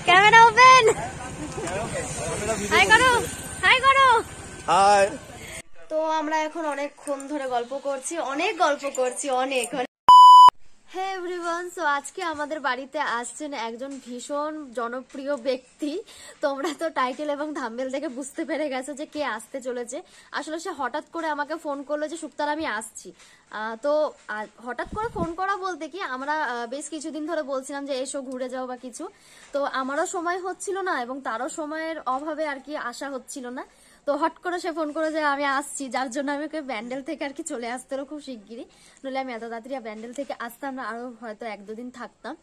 Camera open. High করো, high করো। High. তো আমরা এখন অনেকক্ষণ ধরে গল্প করছি, অনেক। হ্যাঁ এভরিওয়ান, সো আজকে আমাদের বাড়িতে আসছেন একজন ভীষণ জনপ্রিয় ব্যক্তি। তোমরা তো টাইটেল এবং থাম্বনেল দেখে বুঝতে পেরে গেছো যে কে আসতে চলেছে। আসলে সে হঠাৎ করে আমাকে ফোন করলো যে সুক্তার আমি আসছি। তো হঠাৎ করে ফোন করা বলতে কি, আমরা বেশ কিছুদিন ধরে বলছিলাম যে এসো ঘুরে যাও বা কিছু। তো আমারও সময় হচ্ছিল না এবং তারও সময়ের অভাবে আর কি আসা হচ্ছিল না। তো হট করে সে ফোন করে যে আমি আসছি, যার জন্য আমি ওকে ব্যান্ডেল থেকে আর কি চলে আসতে হলো খুব শিগগিরই। নইলে আমি এত তাড়াতাড়ি ব্যান্ডেল থেকে আসতাম না, আরো হয়তো 1-2 দিন থাকতাম।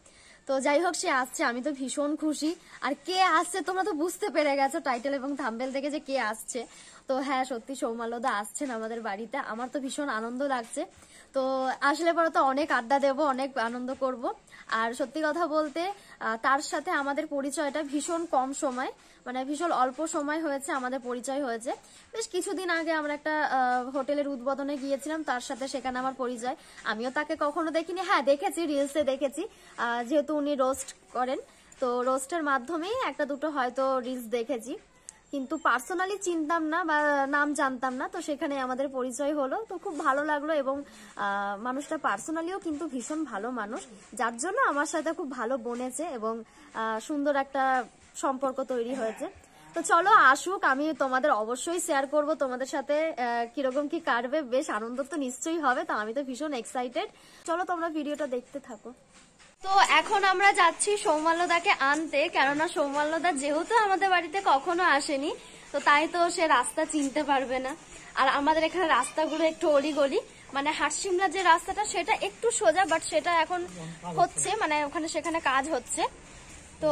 তো যাই হোক, সে আসছে, আমি তো ভীষণ খুশি। আর কে আসছে তোমরা তো বুঝতে পেরে গেছো টাইটেল এবং থাম্বনেল থেকে যে কে আসছে। তো হ্যাঁ, সত্যি সৌমাল্যদা আসছেন আমাদের বাড়িতে। আমার তো ভীষণ আনন্দ লাগছে। তো আসলে পরে তো অনেক আড্ডা দেবো, অনেক আনন্দ করব। আর সত্যি কথা বলতে তার সাথে আমাদের পরিচয়টা ভীষণ কম সময়, মানে ভীষণ অল্প সময় হয়েছে আমাদের পরিচয় হয়েছে। বেশ কিছুদিন আগে আমরা একটা হোটেলের উদ্বোধনে গিয়েছিলাম, তার সাথে সেখানে আমার পরিচয়। আমিও তাকে কখনো দেখিনি, হ্যাঁ দেখেছি, রিলসে দেখেছি, যেহেতু উনি রোস্ট করেন। তো রোস্টের মাধ্যমেই 1-2 হয়তো রিলস দেখেছি, কিন্তু পার্সোনালি চিনতাম না বা নাম জানতাম না। তো সেখানে আমাদের পরিচয় হলো, তো খুব ভালো লাগলো। এবং মানুষটা পার্সোনালিও কিন্তু ভীষণ ভালো মানুষ, যার জন্য আমার সাথে খুব ভালো বনেছে এবং সুন্দর একটা সম্পর্ক তৈরি হয়েছে। তো চলো আসুক, আমি তোমাদের অবশ্যই শেয়ার করব তোমাদের সাথে কিরকম কি কাটবে। বেশ আনন্দ তো নিশ্চয়ই হবে, তো আমি তো ভীষণ এক্সাইটেড। চলো তোমরা ভিডিওটা দেখতে থাকো। তো এখন আমরা যাচ্ছি সৌমাল্যদাকে আনতে, কেননা সৌমাল্যদা যেহেতু আমাদের বাড়িতে কখনো আসেনি, তো তাই তো সে রাস্তা চিনতে পারবে না। আর আমাদের এখানে রাস্তাগুলো একটু অলিগলি, মানে হাটশিমলা যে রাস্তাটা সেটা একটু সোজা, বাট সেটা এখন হচ্ছে, মানে ওখানে সেখানে কাজ হচ্ছে। তো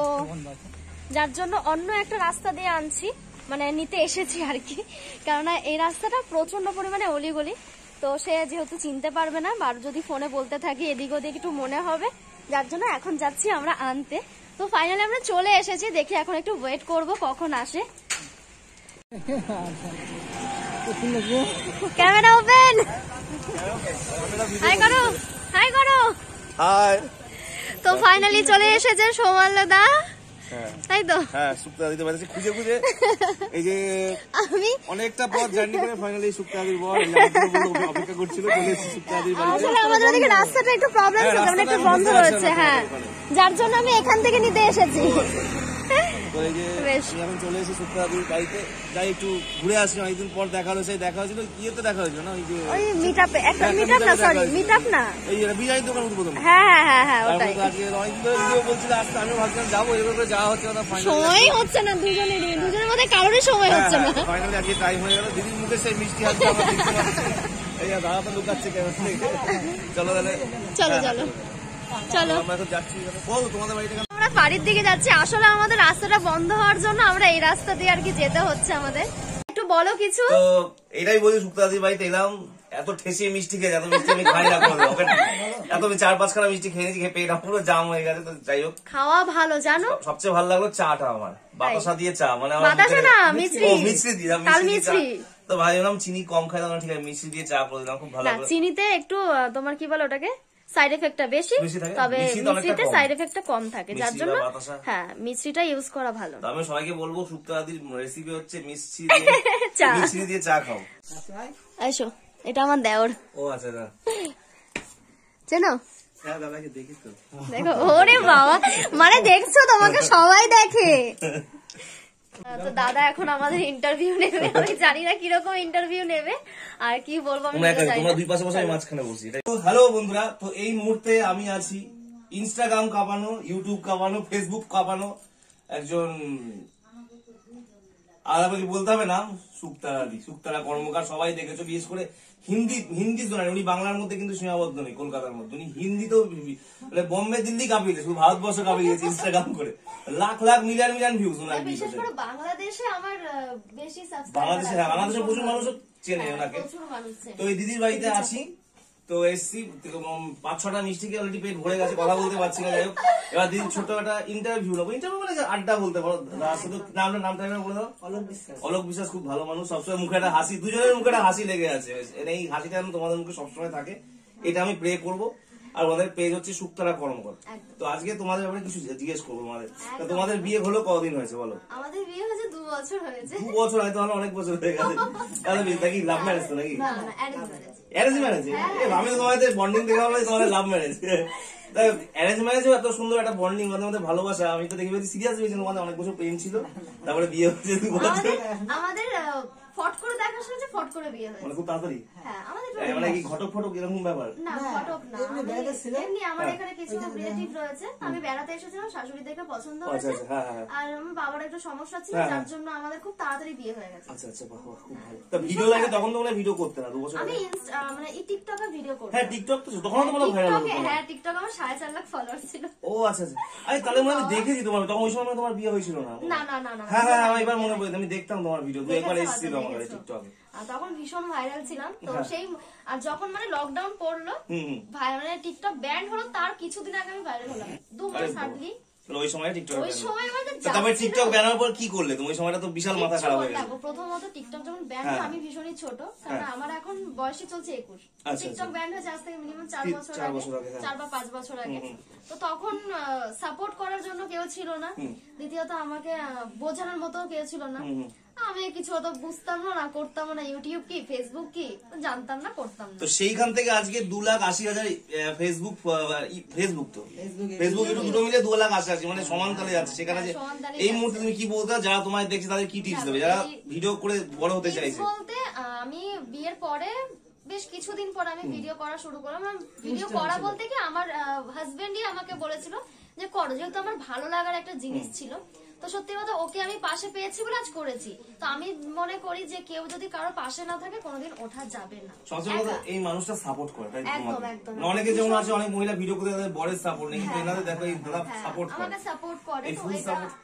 যার জন্য অন্য একটা রাস্তা দিয়ে আনছি, মানে নিতে এসেছি আর কি, কেননা এই রাস্তাটা প্রচন্ড পরিমাণে অলিগলি। তো সে যেহেতু চিনতে পারবে না, আর যদি ফোনে বলতে থাকি এদিক ওদিক একটু মনে হবে, যার জন্য এখন যাচ্ছি আমরা আনতে। তো ফাইনালি আমরা চলে এসেছি, দেখি এখন একটু ওয়েট করব কখন আসে। Camera open. হাই করো, হাই করো। হাই। তো ফাইনালি চলে এসেছে সৌমাল্যদা, তাই তো? হ্যাঁ, সুক্তা দিতে পারছি খুঁজে খুঁজে। এই যে আমি অনেকটা পথ জার্নি করে ফাইনালি সুক্তা দির বল অপেক্ষা করছিল, চলে এসেছি সুক্তা দির বাড়িতে। আসলে আমাদের ওদিকে রাস্তাটা একটু প্রবলেম আছে, মানে একটু বন্ধ রয়েছে, হ্যাঁ, যার জন্য আমি এখান থেকে নিতে এসেছি। তো এই যে এখন চলে এসেছি সুক্তা দির বাড়িতে, যাই একটু ঘুরে আসি। অনেকদিন পর দেখা হলো, সেই দেখা হয়েছিল ইয়েতে দেখা হয়েছিল না, ওই যে ওই মিটআপে, একটা মিটআপ না, সরি মিটআপ না, এই বিরিয়ানি দোকান উদ্বোধন। হ্যাঁ ওটাই। আজকে অনেকদিন ধরে ভিডিও বলছিল আসতে, আমিও ভাবছিলাম যাবো, এভাবে যাওয়া হচ্ছে না, সময় হচ্ছে না, দুজনের মধ্যে কারোরই সময় হচ্ছে না। ফাইনালি আজকে টাইম হয়ে গেল। দিদির মুখে সেই মিষ্টি হাসি আমরা দেখতে পাচ্ছি। এই দাদা তো লুকাচ্ছে কেমন। চলো তাহলে, চলো চলো আমরা এখন যাচ্ছি। বলো তোমাদের বাড়িতে। আমরা বাড়ির দিকে যাচ্ছি। আসলে আমাদের রাস্তাটা বন্ধ হওয়ার জন্য আমরা এই রাস্তা দিয়ে আর কি যেতে হচ্ছে আমাদের। একটু বলো কিছু। তো এটাই বলি, সুক্তাদির বাড়িতে এলাম, এত ঠেসিয়ে মিষ্টি খেয়ে, এত মিষ্টি আমি খাই না, এত আমি 4-5 খানা মিষ্টি খেয়েছি, খেয়ে পেটটা পুরো জাম হয়ে গেছে। তো যাই হোক, খাওয়া ভালো জানো। সবচেয়ে ভালো লাগলো চাটা আমার, বাতাসা দিয়ে চা, মানে বাতাসা না, মিছরি দিয়ে। তো ভাই বললাম চিনি কম খাই, ঠিক আছে মিষ্টি দিয়ে চা করে দিলাম, খুব ভালো লাগলো। চিনিতে একটু তোমার কি বলো ওটাকে, সাইড এফেক্টটা বেশি, তবে মিষ্টিতে সাইড এফেক্টটা কম থাকে, যার জন্য হ্যাঁ মিষ্টিটা ইউজ করা ভালো। আমি সবাইকে বলবো সুক্তাদির রেসিপি হচ্ছে মিষ্টি দিয়ে চা খাও। আইসো, এটা আমার দেওর। ও আচ্ছা, চেনো? হ্যাঁ দাদাকে দেখি তো। দেখো, ওরে বাবা, মানে দেখছো, তোমাকে সবাই দেখে। তো দাদা এখন আমাদের ইন্টারভিউ নেবে, আমি জানি না কিরকম ইন্টারভিউ নেবে আর কি বলবো আমি। তোমরা দুই পাশে বসে, আমি মাঝখানে বসি। হ্যালো বন্ধুরা, তো এই মুহূর্তে আমি আছি ইনস্টাগ্রাম কাঁপানো, ইউটিউব কাঁপানো, ফেসবুক কাঁপানো একজন, আর আমাকে বলতে হবে নাম, সুক্তারা কর্মকার, সবাই দেখেছো। বিশেষ করে হিন্দি জোনায়, উনি বাংলার মধ্যে কিন্তু সীমাবদ্ধ নেই, কলকাতার মধ্যে উনি হিন্দিতেও, মানে বোম্বে দিল্লি কাঁপিয়েছে, শুধু ভারতবর্ষ কাঁপিয়েছে ইনস্টাগ্রাম করে। লাখ মিলিয়ন ভিউজ ওনার। বিশেষ করে বাংলাদেশে আমার বেশি বাংলাদেশে, হ্যাঁ বাংলাদেশে প্রচুর মানুষ চেনে ওনাকে। তো এই দিদির বাড়িতে আছি, তো এসছি 5-6টা মিষ্টি খেয়ে অলরেডি পেট ভরে গেছে, কথা বলতে পারছি না। যাই হোক, এবার দিদি ছোট একটা ইন্টারভিউ নেবো, মানে আড্ডা বলতে পারো। শুধু নামটা বলে দাও। অলোক বিশ্বাস খুব ভালো মানুষ, সবসময় মুখে একটা হাসি, দুজনের মুখে একটা হাসি লেগে আছে। এই হাসিটা তোমাদের মুখে সবসময় থাকে, এটা আমি প্রে করবো। আর ওদের পেজ হচ্ছে শুক্তারা কর্মকর। একদম। তো আজকে তোমাদের ব্যাপারে কিছু জিজ্ঞেস করবো তোমাদের। তো তোমাদের বিয়ে হলো কতদিন হয়েছে বলো? আমাদের বিয়ে হয়েছে 2 বছর হয়েছে। 2 বছর হয়তো অনেক বছর হয়ে গেছে। তাহলে বিয়ে কি লাভ ম্যারেজ তো নাকি? না না, অ্যারেঞ্জ ম্যারেজ। Arrange marriage? আমি তো তোমাদের বন্ডিং দেখে ভাবলাম তোমাদের লাভ ম্যারেজ। অ্যারেঞ্জ ম্যারেজও এত সুন্দর একটা বন্ডিং, মধ্যে ভালোবাসা। আমি তো দেখি সিরিয়াস হয়েছে, তোমাদের অনেক বছর প্রেম ছিল, তারপরে বিয়ে হচ্ছে 2 বছর। আমাদের ফট করে দেখা শুনেছে, ফট করে বিয়ে হয়েছে। মানে খুব তাড়াতাড়ি? হ্যাঁ, আমাদের মানে কি ঘটক ফটক এরকম ব্যাপার? না, ফটক না, এমনি আমার এখানে কিছু রিলেটিভ রয়েছে। আমি বেড়াতে এসেছিলাম, শাশুড়ি দেখে পছন্দ হয়েছে, আর আমার বাবার একটা সমস্যা ছিল, যার জন্য আমাদের খুব তাড়াতাড়ি বিয়ে হয়ে গেছে। আচ্ছা আচ্ছা, বাহ, খুব ভালো। তা ভিডিও লাগে তখন তো মানে ভিডিও করতে না 2 বছর? আমি মানে এই টিকটকে ভিডিও করতাম। হ্যাঁ, টিকটক তো তখন তো ভাইরাল হতো। হ্যাঁ, টিকটক আমার 4.5 লাখ ফলোয়ার ছিল। ও আচ্ছা আচ্ছা, আরে তাহলে মানে দেখেছি তোমার, তখন ওই সময় তোমার বিয়ে হয়েছিল না? না না না না, হ্যাঁ হ্যাঁ, আমি এবার মনে পড়ে, আমি দেখতাম তোমার ভিডিও, 2 একবার এসেছিল আমার টিকটকে। তখন ভীষণ ভাইরাল ছিলাম তো সেই, আর যখন মানে লকডাউন পড়লো, মানে টিকটক ব্যান্ড হলো, তার কিছুদিন আগে আমি ভাইরাল হলাম, 2 মাস হার্ডলি। ওই সময় টিকটক, ওই সময় আমাদের তবে টিকটক ব্যানার পর কি করলে তুমি? ওই সময়টা তো বিশাল মাথা খারাপ হয়ে গেল। প্রথমত টিকটক যখন ব্যান্ড হয়, আমি ভীষণই ছোট, কারণ আমার এখন বয়সই চলছে 21। টিকটক ব্যান্ড হয়েছে আজ থেকে মিনিমাম 4 বছর আগে, 4 বা 5 বছর আগে। তো তখন সাপোর্ট করার জন্য কেউ ছিল না, দ্বিতীয়ত আমাকে বোঝানোর মতো কেউ ছিল না। আমি কিছু অত বুঝতাম না, করতাম না, ইউটিউব কি ফেসবুক কি জানতাম না, করতাম না। তো সেইখান থেকে আজকে 2,80,000 ফেসবুক তো ফেসবুক একটু দুটো মিলে 2,80,000 মানে সমানতালে যাচ্ছে। সেখানে যে এই মুহূর্তে তুমি কি বলতে, যারা তোমায় দেখছে তাদের কি টিপস দেবে, যারা ভিডিও করে বড় হতে চাইছে? বলতে আমি বিয়ের পরে বেশ কিছুদিন পর আমি ভিডিও করা শুরু করলাম। ভিডিও করা বলতে কি, আমার হাজবেন্ডই আমাকে বলেছিল যে করো, যেহেতু আমার ভালো লাগার একটা জিনিস ছিল। তো সত্যি কথা, ওকে আমি পাশে পেয়েছি বলে আজ করেছি। তো আমি মনে করি যে কেউ যদি কারো পাশে না থাকে, কোনোদিন ওঠা যাবে না। সবচেয়ে কথা, এই মানুষটা সাপোর্ট করে, তাই একদম একদম। অনেকে যেমন আছে, অনেক মহিলা ভিডিও করে তাদের বরের সাপোর্ট নেই, কিন্তু এনাদের দেখো এই দাদা সাপোর্ট করে, আমাকে সাপোর্ট করে। এই ফুল সাপোর্ট।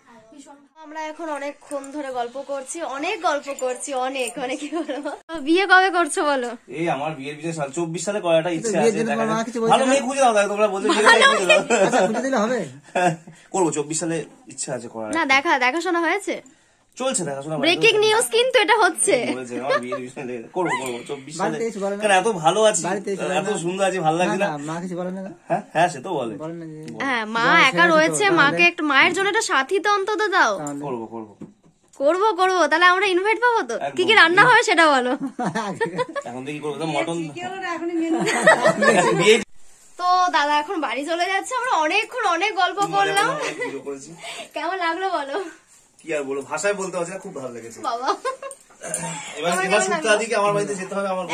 আমরা এখন অনেকক্ষণ ধরে গল্প করছি, অনেক মানে কি বলবো। বিয়ে কবে করছো বলো? এই আমার বিয়ের বিষয় 24 সালে করাটা ইচ্ছা আছে। ভালো মেয়ে খুঁজে দাও, তোমরা বলছো খুঁজে দিলে হবে। করবো 24 সালে ইচ্ছা আছে করার। না, দেখাশোনা হয়েছে, চলছে দেখাশোনা। ব্রেকিং নিউজ কিন্তু এটা হচ্ছে। করবো 24 সালে, কারণ এত ভালো আছি, এত সুন্দর আছি, ভালো লাগছে না। মা কিছু বলে না? হ্যাঁ, সে তো বলে। হ্যাঁ, মা একা রয়েছে, মাকে একটু, মায়ের জন্য একটা সাথী তো অন্তত দাও। করবো। তাহলে আমরা ইনভাইট পাবো তো? কি কি রান্না হবে সেটা বলো। এখন দেখি করবো মটন। তো দাদা এখন বাড়ি চলে যাচ্ছে, আমরা অনেকক্ষণ অনেক গল্প করলাম। কেমন লাগলো বলো? কি আর বলো, ভাষায় বলতে পারছি না, খুব ভালো লেগেছে বাবা। এবার শুক্তার দিকে আমার বাড়িতে যেতে হবে। আমার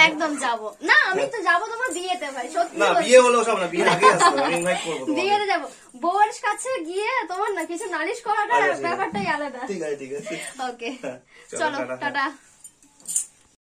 একদম যাবো না, আমি তো যাবো তোমার বিয়েতে ভাই, সত্যি না, বিয়ে হলো সব না, বিয়ে আগে আসতে হবে, আমি ইনভাইট করব তোমাকে। বিয়েতে যাবো, বউয়ের কাছে গিয়ে তোমার না কিছু নালিশ করাটা ব্যাপারটাই আলাদা। ঠিক আছে। ওকে, চলো টাটা।